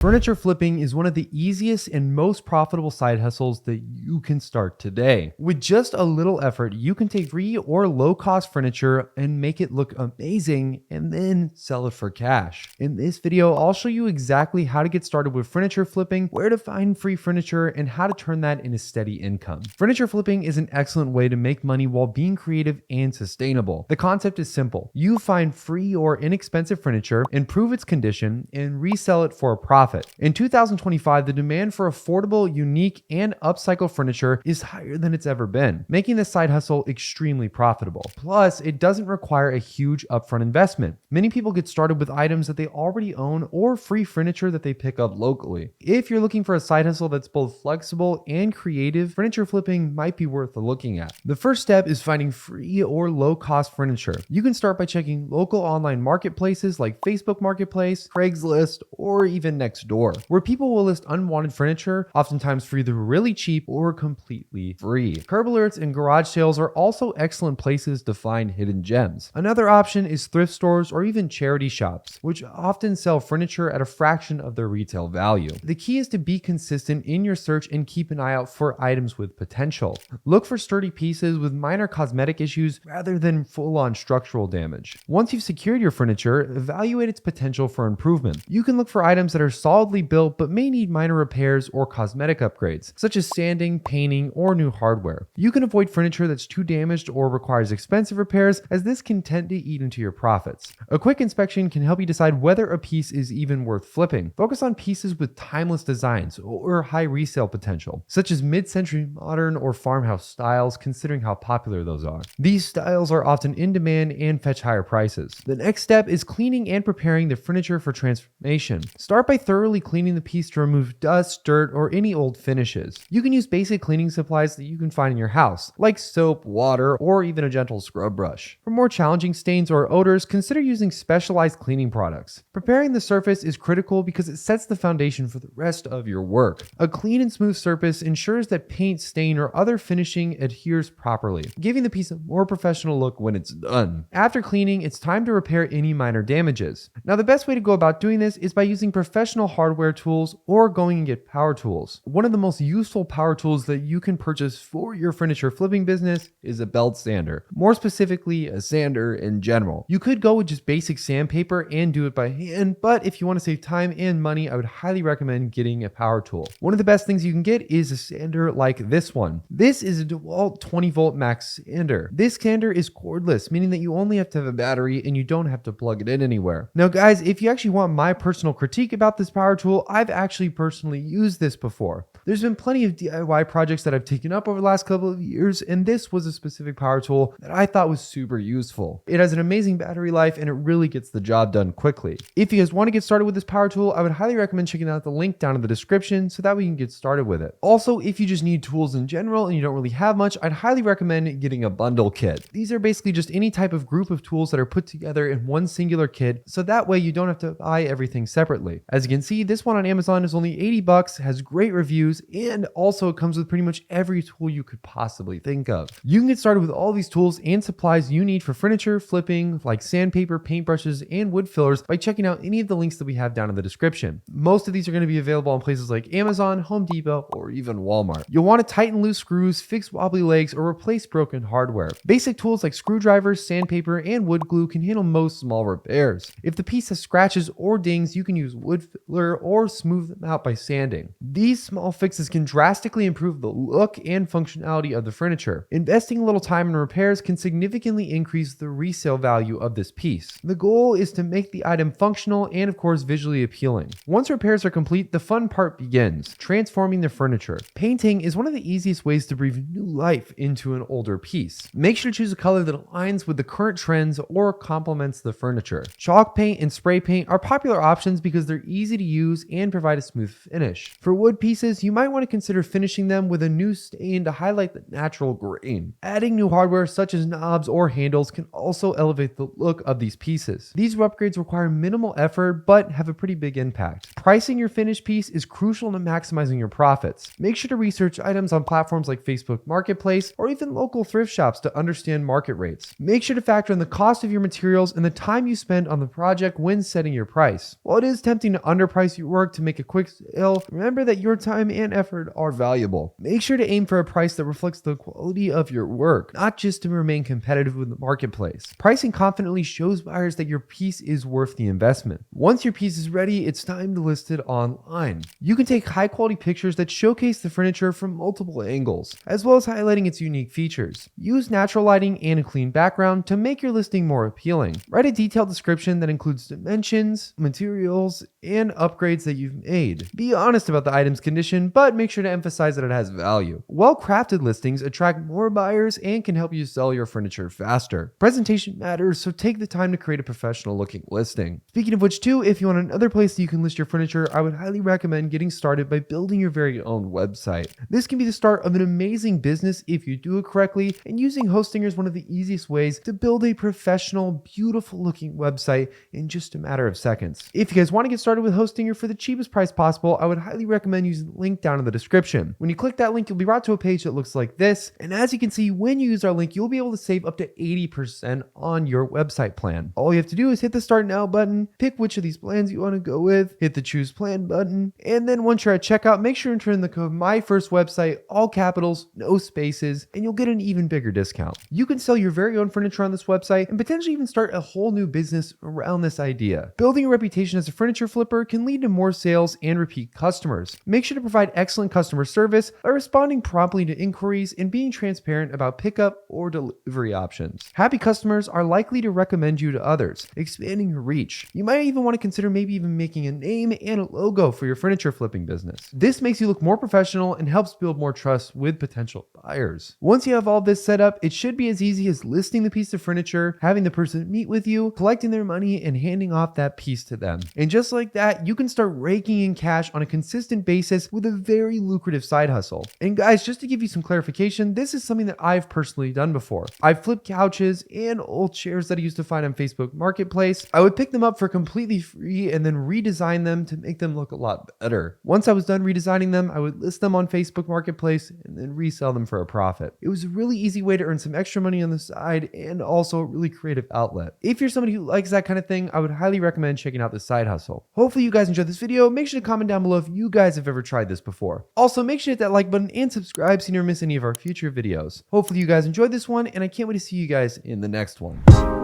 Furniture flipping is one of the easiest and most profitable side hustles that you can start today. With just a little effort, you can take free or low cost furniture and make it look amazing and then sell it for cash. In this video, I'll show you exactly how to get started with furniture flipping, where to find free furniture, and how to turn that into steady income. Furniture flipping is an excellent way to make money while being creative and sustainable. The concept is simple. You find free or inexpensive furniture, improve its condition, and resell it for a profit. In 2025, the demand for affordable, unique, and upcycled furniture is higher than it's ever been, making this side hustle extremely profitable. Plus, it doesn't require a huge upfront investment. Many people get started with items that they already own or free furniture that they pick up locally. If you're looking for a side hustle that's both flexible and creative, furniture flipping might be worth looking at. The first step is finding free or low-cost furniture. You can start by checking local online marketplaces like Facebook Marketplace, Craigslist, or even Nextdoor, where people will list unwanted furniture, oftentimes for either really cheap or completely free. Curb alerts and garage sales are also excellent places to find hidden gems. Another option is thrift stores or even charity shops, which often sell furniture at a fraction of their retail value. The key is to be consistent in your search and keep an eye out for items with potential. Look for sturdy pieces with minor cosmetic issues rather than full-on structural damage. Once you've secured your furniture, evaluate its potential for improvement. You can look for items that are solidly built but may need minor repairs or cosmetic upgrades, such as sanding, painting, or new hardware. You can avoid furniture that's too damaged or requires expensive repairs, as this can tend to eat into your profits. A quick inspection can help you decide whether a piece is even worth flipping. Focus on pieces with timeless designs or high resale potential, such as mid-century modern or farmhouse styles, considering how popular those are. These styles are often in demand and fetch higher prices. The next step is cleaning and preparing the furniture for transformation. Start by thoroughly cleaning the piece to remove dust, dirt, or any old finishes. You can use basic cleaning supplies that you can find in your house, like soap, water, or even a gentle scrub brush. For more challenging stains or odors, consider using specialized cleaning products. Preparing the surface is critical because it sets the foundation for the rest of your work. A clean and smooth surface ensures that paint, stain, or other finishing adheres properly, giving the piece a more professional look when it's done. After cleaning, it's time to repair any minor damages. Now, the best way to go about doing this is by using professional hardware tools or going and get power tools. One of the most useful power tools that you can purchase for your furniture flipping business is a belt sander. More specifically, a sander in general. You could go with just basic sandpaper and do it by hand, but if you want to save time and money, I would highly recommend getting a power tool. One of the best things you can get is a sander like this one. This is a DeWalt 20-volt max sander. This sander is cordless, meaning that you only have to have a battery and you don't have to plug it in anywhere. Now guys, if you actually want my personal critique about this power tool, I've actually personally used this before. There's been plenty of DIY projects that I've taken up over the last couple of years, and this was a specific power tool that I thought was super useful. It has an amazing battery life and it really gets the job done quickly. If you guys want to get started with this power tool, I would highly recommend checking out the link down in the description so that we can get started with it. Also, if you just need tools in general and you don't really have much, I'd highly recommend getting a bundle kit. These are basically just any type of group of tools that are put together in one singular kit, so that way you don't have to buy everything separately. As you can see, this one on Amazon is only 80 bucks, has great reviews, and also comes with pretty much every tool you could possibly think of. You can get started with all these tools and supplies you need for furniture flipping, like sandpaper, paintbrushes, and wood fillers, by checking out any of the links that we have down in the description. Most of these are going to be available on places like Amazon, Home Depot, or even Walmart. You'll want to tighten loose screws, fix wobbly legs, or replace broken hardware. Basic tools like screwdrivers, sandpaper, and wood glue can handle most small repairs. If the piece has scratches or dings, you can use wood filler or smooth them out by sanding. These small fixes can drastically improve the look and functionality of the furniture. Investing a little time in repairs can significantly increase the resale value of this piece. The goal is to make the item functional and of course visually appealing. Once repairs are complete, the fun part begins, transforming the furniture. Painting is one of the easiest ways to breathe new life into an older piece. Make sure to choose a color that aligns with the current trends or complements the furniture. Chalk paint and spray paint are popular options because they're easy to use and provide a smooth finish. For wood pieces, you you might want to consider finishing them with a new stain to highlight the natural grain. Adding new hardware such as knobs or handles can also elevate the look of these pieces. These upgrades require minimal effort but have a pretty big impact. Pricing your finished piece is crucial to maximizing your profits. Make sure to research items on platforms like Facebook Marketplace or even local thrift shops to understand market rates. Make sure to factor in the cost of your materials and the time you spend on the project when setting your price. While it is tempting to underprice your work to make a quick sale, remember that your time and effort are valuable. Make sure to aim for a price that reflects the quality of your work, not just to remain competitive with the marketplace. Pricing confidently shows buyers that your piece is worth the investment. Once your piece is ready, it's time to list it online. You can take high quality pictures that showcase the furniture from multiple angles, as well as highlighting its unique features. Use natural lighting and a clean background to make your listing more appealing. Write a detailed description that includes dimensions, materials, and upgrades that you've made. Be honest about the item's condition, but make sure to emphasize that it has value. Well-crafted listings attract more buyers and can help you sell your furniture faster. Presentation matters, so take the time to create a professional-looking listing. Speaking of which too, if you want another place that you can list your furniture, I would highly recommend getting started by building your very own website. This can be the start of an amazing business if you do it correctly, and using Hostinger is one of the easiest ways to build a professional, beautiful-looking website in just a matter of seconds. If you guys want to get started with Hostinger for the cheapest price possible, I would highly recommend using the link down in the description. When you click that link, you'll be brought to a page that looks like this, and as you can see, when you use our link, you'll be able to save up to 80% on your website plan. All you have to do is hit the Start Now button, pick which of these plans you want to go with, hit the Choose Plan button, and then once you're at checkout, make sure to enter in the code MYFIRSTWEBSITE, all capitals, no spaces, and you'll get an even bigger discount. You can sell your very own furniture on this website and potentially even start a whole new business around this idea. Building a reputation as a furniture flipper can lead to more sales and repeat customers. Make sure to provide excellent customer service by responding promptly to inquiries and being transparent about pickup or delivery options. Happy customers are likely to recommend you to others, expanding your reach. You might even want to consider maybe even making a name and a logo for your furniture flipping business. This makes you look more professional and helps build more trust with potential buyers. Once you have all this set up, it should be as easy as listing the piece of furniture, having the person meet with you, collecting their money, and handing off that piece to them. And just like that, you can start raking in cash on a consistent basis with a very lucrative side hustle. And guys, just to give you some clarification, this is something that I've personally done before. I've flipped couches and old chairs that I used to find on Facebook Marketplace. I would pick them up for completely free and then redesign them to make them look a lot better. Once I was done redesigning them, I would list them on Facebook Marketplace and then resell them for a profit. It was a really easy way to earn some extra money on the side and also a really creative outlet. If you're somebody who likes that kind of thing, I would highly recommend checking out this side hustle. Hopefully you guys enjoyed this video. Make sure to comment down below if you guys have ever tried this before. Also, make sure to hit that like button and subscribe so you never miss any of our future videos. Hopefully you guys enjoyed this one, and I can't wait to see you guys in the next one.